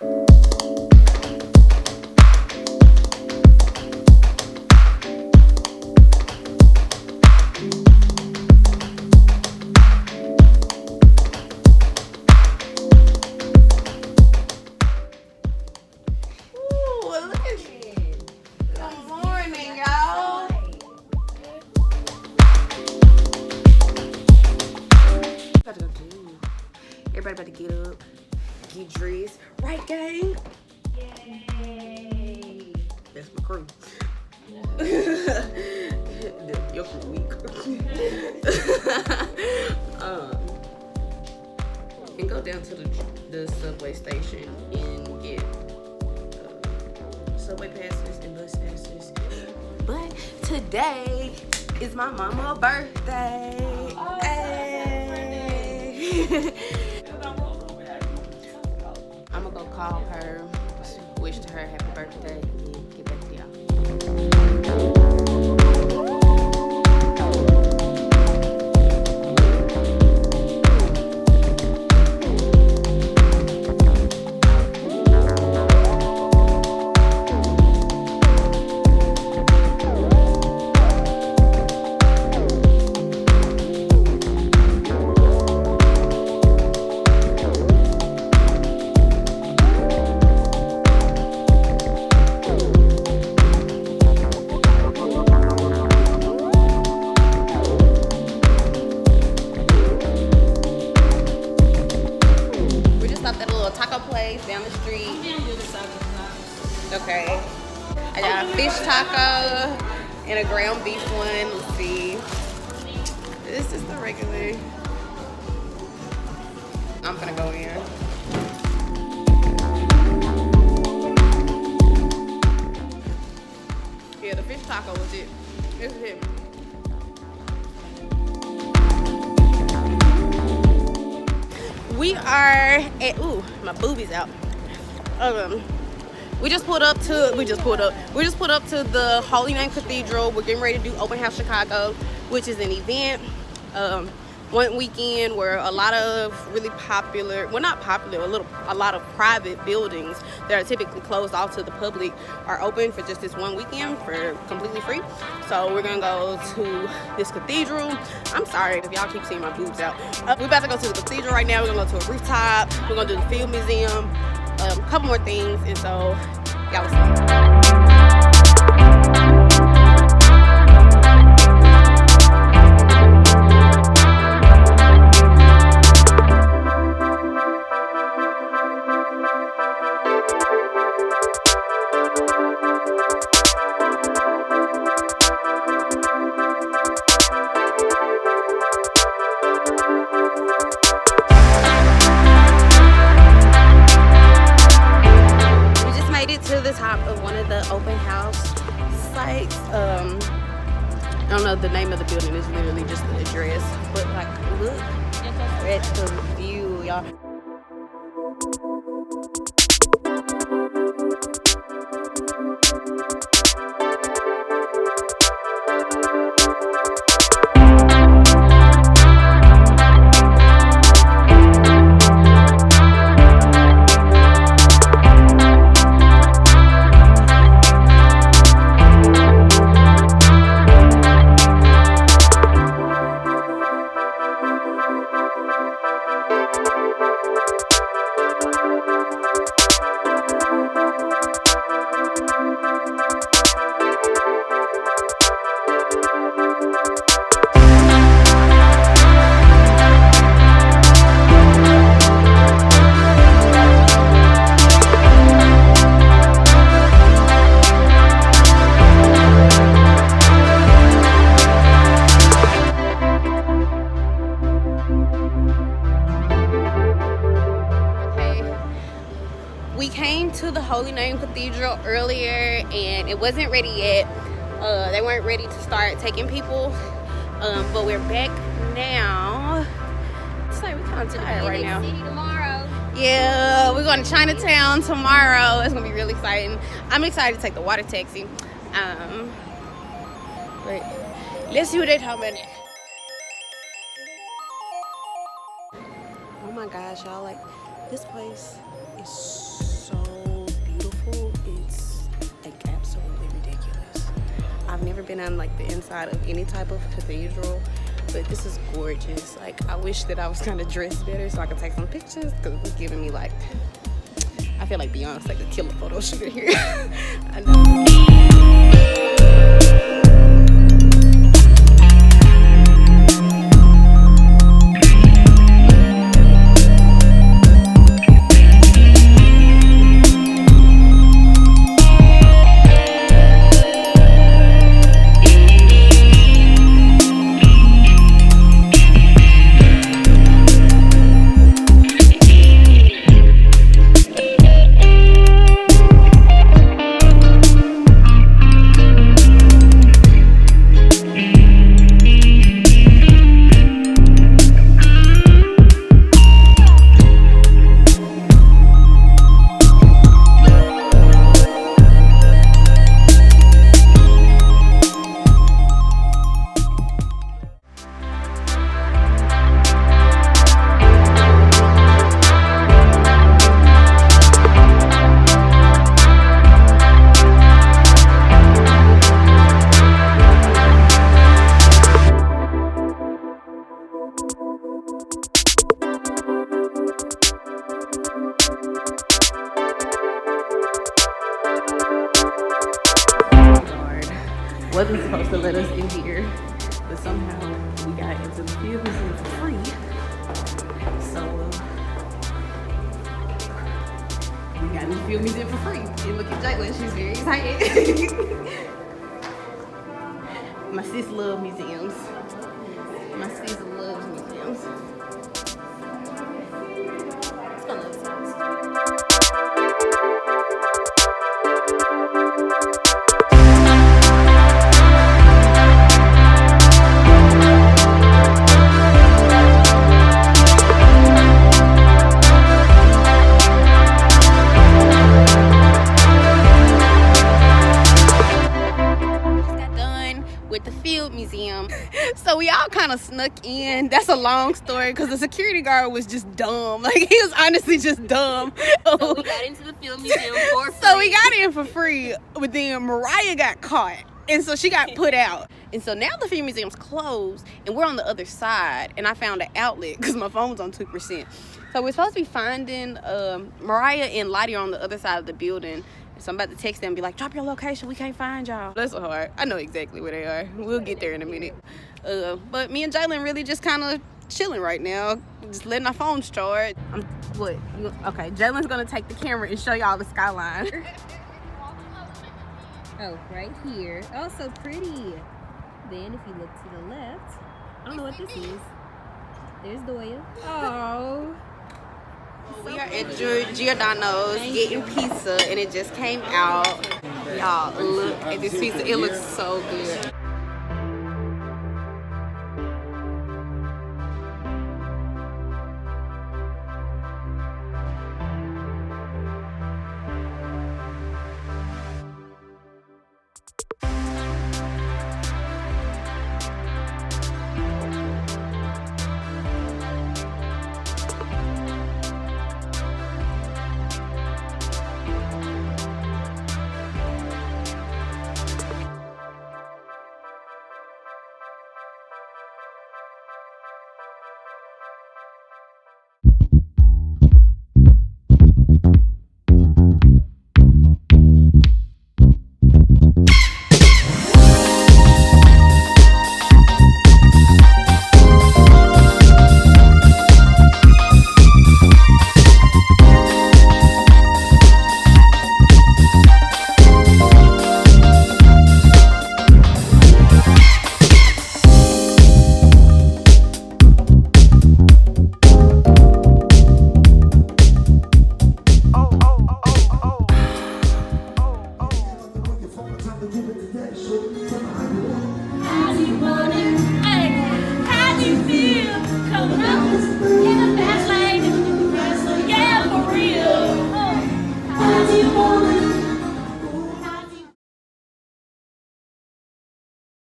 Everybody about to get up, get dressed. Right, gang? Yay! That's my crew. Your crew weak. And go down to the subway station and get subway passes and bus passes. But today is my mama's birthday. Oh, Hey. I'm gonna go call her, wish her happy birthday, and get back to y'all. Down the street. Okay. I got a fish taco and a ground beef one. Let's see. This is the regular. I'm gonna go in. Yeah, the fish taco was it. This is it. We are at, ooh, my boobies out. We just pulled up to the Holy Name Cathedral. We're getting ready to do Open House Chicago, which is an event, one weekend where a lot of really popular, well not popular, a lot of private buildings that are typically closed off to the public are open for just this one weekend for completely free. So we're gonna go to this cathedral. I'm sorry if y'all keep seeing my boobs out. We're about to go to the cathedral right now. We're gonna go to a rooftop. We're gonna do the Field Museum, a couple more things, and so y'all will see. To the top of one of the open house sites. I don't know the name of the building, is literally just the address, but like look at the view, y'all. We came to the Holy Name Cathedral earlier and it wasn't ready yet. They weren't ready to start taking people, but we're back now. It's like we're kind of tired right now. City tomorrow. Yeah, we're going to Chinatown tomorrow. It's gonna be really exciting. I'm excited to take the water taxi. Wait, let's see what they're talking about. Oh my gosh, y'all, like this place is so never been on like the inside of any type of cathedral, but this is gorgeous. Like, I wish that I was kind of dressed better so I could take some pictures, because it's giving me like, I feel like Beyonce could kill a photo shooter here. I know. Wasn't supposed to let us in here, but somehow we got into the field museum for free. So we got in the field museum for free. And look at Jalen, she's very excited. My sis loves museums. My sis loves museums. It's gonna love this. Museum. So we all kind of snuck in. That's a long story because the security guard was just dumb. Like, he was honestly just dumb. So we got into the field museum for free. So we got in for free, but then Mariah got caught, and so she got put out. And so now the field museum's closed, and we're on the other side, and I found an outlet because my phone's on 2%. So we're supposed to be finding Mariah and Lottie are on the other side of the building. So I'm about to text them and be like, drop your location, we can't find y'all. That's so hard. I know exactly where they are. We'll get there in a minute. But me and Jalen really just kind of chilling right now, just letting our phones charge. Okay, Jalen's gonna take the camera and show y'all the skyline. Oh, right here. Oh, so pretty. Then if you look to the left, I don't know what this is. There's Doya. Oh. We are at Giordano's getting pizza, and it just came out. Y'all, look at this pizza. It looks so good.